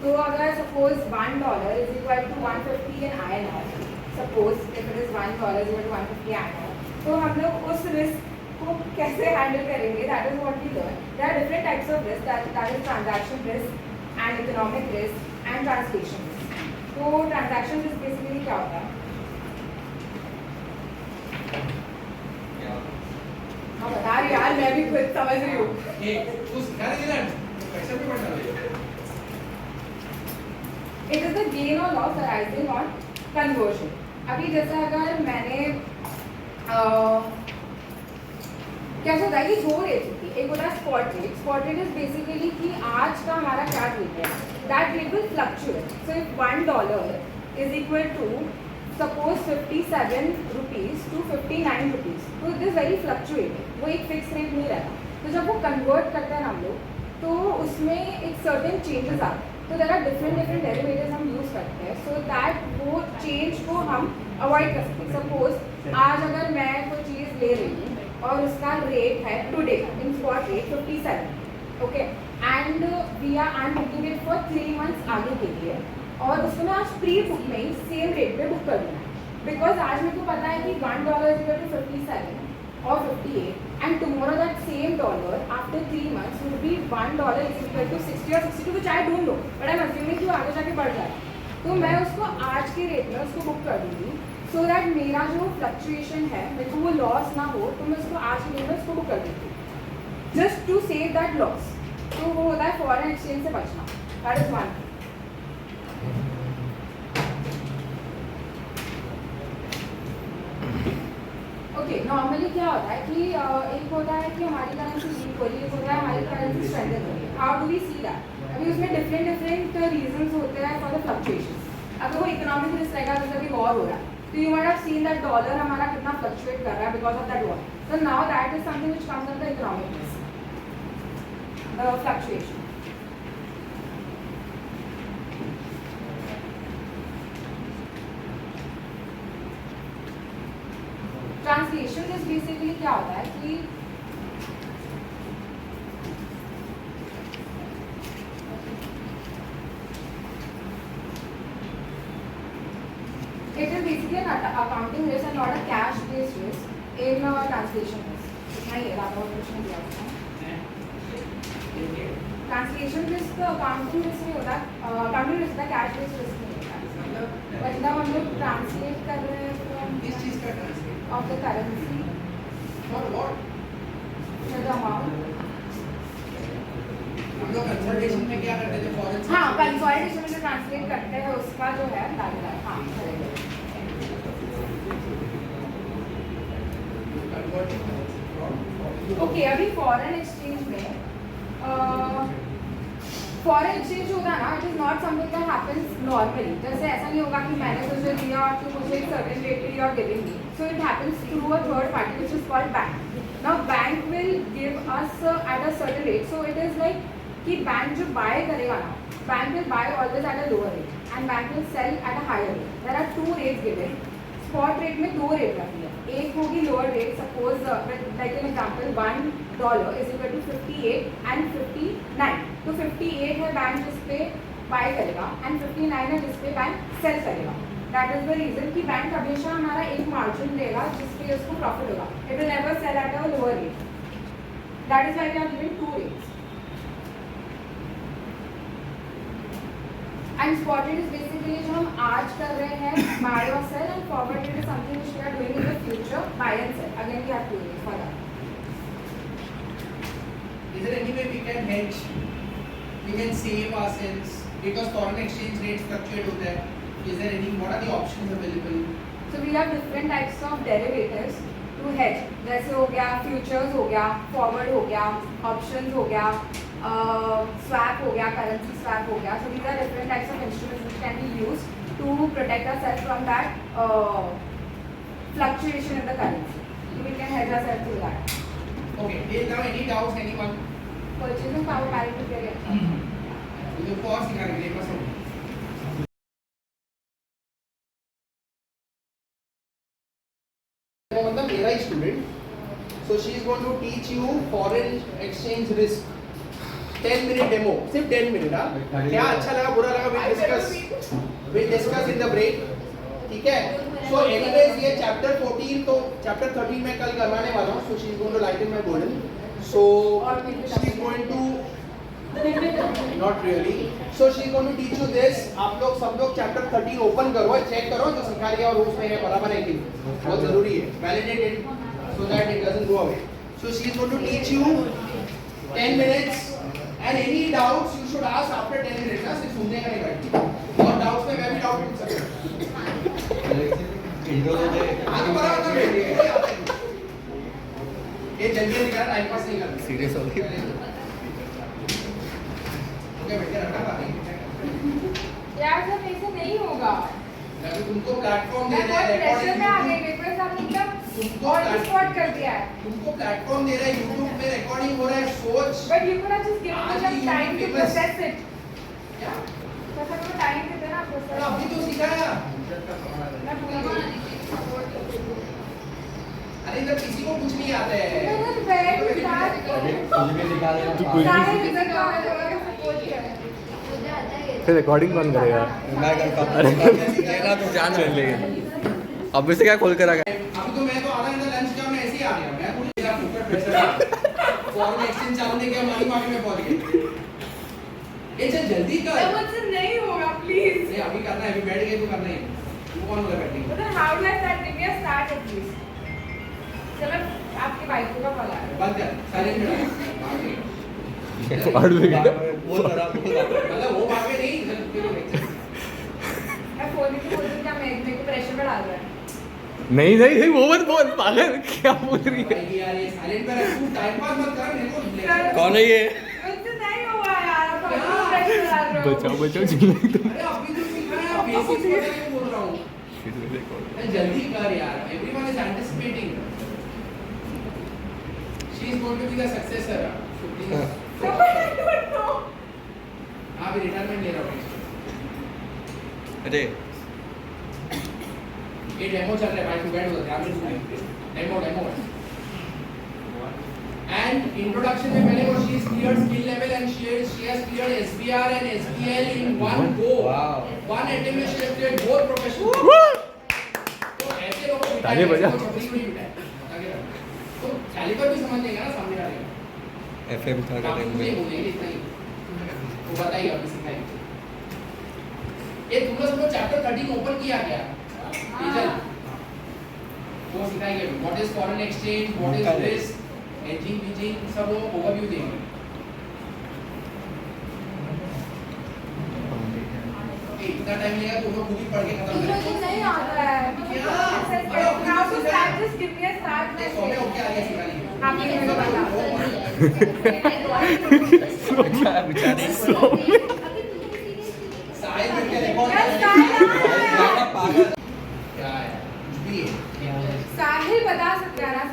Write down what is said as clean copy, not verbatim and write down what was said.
तो अगर suppose $1 is equal to 150 in INR, suppose if it is $1 is equal to 150 INR, तो हम लोग उस रिस्क को कैसे हैंडल करेंगे, that is what we learn. There are different types of risk, that is transaction risk and economic risk and translation risk. तो transaction risk basically क्या होता है? हाँ बता रही यार, मैं भी खुद समझ रही हूँ. It is the gain or loss arising on conversion. अभी जैसे अगर मैंने कैसे होता है कि दो रेट होती है, एक होता है spot rate. Spot rate is basically कि आज का हमारा क्या रेट है, that rate will fluctuate. So if $1 is equal to suppose 57 rupees to 59 rupees, तो इट इज़ वेरी फ्लक्चुएटिंग, वो एक फिक्स रेट नहीं रहता. तो जब वो कन्वर्ट करते हैं हम लोग, तो उसमें एक सर्टेन चेंजेस आते हैं. तो देयर आर डिफरेंट डेरिवेटिव्स हम यूज़ करते हैं सो दैट वो चेंज को हम अवॉइड कर सकते हैं. सपोज आज अगर मैं कोई चीज़ ले रही हूँ और उसका रेट है today in spot rate 57, okay, and I am booking it for 3 months आगे के लिए, और उसको मैं आज प्री बुक में ही सेम रेट पे बुक कर दूँगा. बिकॉज आज मेरे को पता है कि $1 is equal to 57 or 58 and tomorrow that same dollar after 3 months will be $1 is equal to 60 or 62, which I don't know, but I'm assuming कि वो आगे जाके बढ़ जाए. तो मैं उसको आज के रेट में उसको बुक कर दूँगी सो दैट मेरा जो फ्लक्चुएशन है मेरे को वो लॉस ना हो. तो मैं उसको आज के रेट में उसको बुक कर देती हूँ just to save that loss. तो वो होता है फॉरेन एक्सचेंज से बचना. That is one. Okay, normally क्या होता है कि एक होता है कि हमारी करेंसी वीक हो रही है, एक होता है हमारी करेंसी स्ट्रेंथन हो रही है. How do we see that? अभी उसमें डिफरेंट रीजंस होते हैं फॉर द फ्लक्चुएशन. अगर वो इकोनॉमिक रिस्क रहेगा, जैसे अभी वॉर हो रहा है, तो you might have seen that dollar हमारा कितना फ्लक्चुएट कर रहा है because of that war. So now that is something which comes under economic risk, the fluctuation. Translation is basically क्या होता है कि it is basically an accounting risk and not a cash based risk in translation risk. नहीं है, आप और कुछ नहीं दिया उसमें. ट्रांसलेशन रिस्क अकाउंटिंग रिस्क नहीं होता, अकाउंटिंग रिस्क होता है, कैश बेस्ड रिस्क नहीं होता. मतलब हम लोग ट्रांसलेट कर रहे हैं किस चीज का translate of the currency for what the amount. हम लोग कंसल्टेशन में क्या करते थे फॉरेन से. हाँ, कंसोलिडेशन में जो ट्रांसलेट करते हैं उसका जो है दायरा. हाँ, ओके. अभी फॉरेन एक्सचेंज में फॉरेन एक्सचेंज होता है ना, it is not something that happens normally. जैसे ऐसा नहीं होगा कि मैंने तुझे दिया और तू मुझे एक सर्टेन रेट पे और giving me. So it happens through a third party which is called bank. Now bank will give us at a certain rate. So it is like कि बैंक जो बाय करेगा ना, bank will buy always at a lower rate and bank will sell at a higher rate. There are 2 rates given. Spot rate में 2 rate रखी है. एक होगी lower rate, suppose like an example $1 is equal to 58 and 59. तो 58 है bank जिस पे bye करेगा एंड 59 है जिस पे बैंक सेल करेगा. दैट इज द रीजन कि बैंक हमेशा हमारा एक मार्जिन देगा जिस पे उसको प्रॉफिट होगा. It will never sell at a lower rate. That is why we are giving 2 rates. And spot rate is basically जो हम आज कर रहे हैं बाय और sell, and forward rate is something which we are doing in the future buy and sell. Again we have 2 rates for that. Is there any way we can hedge? We can save ourselves because foreign exchange rates fluctuate होते हैं. Is there any? What are the options available? So we have different types of derivatives to hedge. जैसे हो गया futures, हो गया forward, हो गया options, हो गया स्वैप, हो गया करेंसी स्वैप, हो गया. So these are different types of instruments which can be used to protect ourselves from that fluctuation in the currency. So we can hedge ourselves through that. Okay. Till now, any doubts? Anyone? Purchasing power parity period. तो pause दिखाएंगे एक बार. मतलब मेरा ही student, so she is going to teach you foreign exchange risk. 10 minute demo, सिर्फ 10 minute. हाँ, क्या अच्छा लगा बुरा लगा we'll discuss in the break, ठीक है? So anyways ये chapter 14 तो chapter 13 मैं कल करवाने वाला हूँ, so she's going to lighten my burden. So she's going to not really. So she's going to teach you this. आप लोग सब लोग chapter 13 open करो, check करो जो सिखा रही है और उसमें है बराबर है कि बहुत जरूरी है, validate it so that it doesn't go away. So she's going to teach you 10 minutes and any doubts you should ask after 10 minutes. ना सिर्फ सुनने का नहीं बैठना। और doubts में मैं भी doubt पूछ सकता हूँ। आगे बढ़ा तो ये जल्दी निकाल टाइम पास नहीं करना। सीरियस हो गई। ओके बेटा रखा बात यार सब ऐसे नहीं होगा। मैं भी तुमको प्लेटफॉर्म दे मैं रहा है बहुत प्रेशर में आ गई, पेपर साहब एकदम और स्पॉट कर दिया है। तुमको प्लेटफॉर्म दे रहा है, YouTube पे रिकॉर्डिंग हो रहा है, सोच। But you could have just given me some time to process it. क्या? तो सर को टाइम दे देना process। अभी तो सिखाया। मैं भूल गई। अरे इधर किसी को कुछ नहीं आता है। मैंने बैठ के स्टार्ट सारे रिजल्ट का सपोर्ट किया है। फिर रिकॉर्डिंग कौन करेगा? मैं करता हूँ। तेरा तो जान चल लेगी। अब इसे क्या खोल कर आ गया? अभी तो मैं तो आधा घंटा लंच किया, मैं ऐसे ही आ गया। मैं पूरी मेरा फुकट प्रेशर फॉरेन एक्सचेंज चालू नहीं किया, मनी मार्केट में पहुंच गए। ये चल जल्दी कर। मुझसे नहीं होगा प्लीज। नहीं अभी करना है, अभी बैठ गए तो करना ही है। तू कौन बोला बैठने को? मतलब how do I start give me a start at least. चलो आपके बाइक का कॉल आ रहा है। बंद कर, साइलेंट में रख। पढ़ भी गया। बोल रहा मतलब वो भागे नहीं, मैं फोन में बोल रही क्या मेरे को प्रेशर में डाल रहा है। नहीं नहीं नहीं वो मत बोल, पागल क्या बोल रही है? भाई यार ये साइलेंट पे रख, तू टाइम पास मत कर मेरे को। कौन है ये? मुझसे नहीं होगा यार, आप अपना प्रेशर डाल रहे हो। बचाओ बचाओ जिंदगी तुम। अरे अभी तो सिखाया, बेसिक्स पता नहीं बोल रहा हूँ। अरे जल्दी कर यार, everyone is anticipating. She is going to be the successor. So please. So I don't know. हाँ अभी रिटायरमेंट ले रहा हूँ। अरे ये डेमो चल रहा है भाई, तू बैठ उधर, ध्यान से सुन। डेमो and introduction में पहले वो she is cleared skill level and she has cleared SBR and SBL in one go. Wow. One attempt में she has cleared both professional. तो ऐसे लोगों को ताली बजा। छपरी को नहीं बिठाया। आगे रख। तो कैलिबर भी समझ लेगा ना सामने वाले। FM था आप करेंगे। मुझे बोलेंगे इतना ही। वो बताइए अभी सिखाएंगे। ये तुम लोग सब चैप्टर 13 ओपन किया क्या? टीचर वो सिखाएंगे what is foreign exchange, what is risk, hedging Beijing, सब वो ओवरव्यू देंगे। इतना टाइम लगेगा तो वो खुद ही पढ़ के खत्म मुझे करेंगे। नहीं आता है। How to start? Just give me a start. सौ में ओके आगे सिखा लीजिए। आप ही मेरे को बताओ। बेचारी साहिल में क्या रिकॉर्ड यार, साहिल पागल क्या है कुछ भी है। साहिल बता सकता है ना,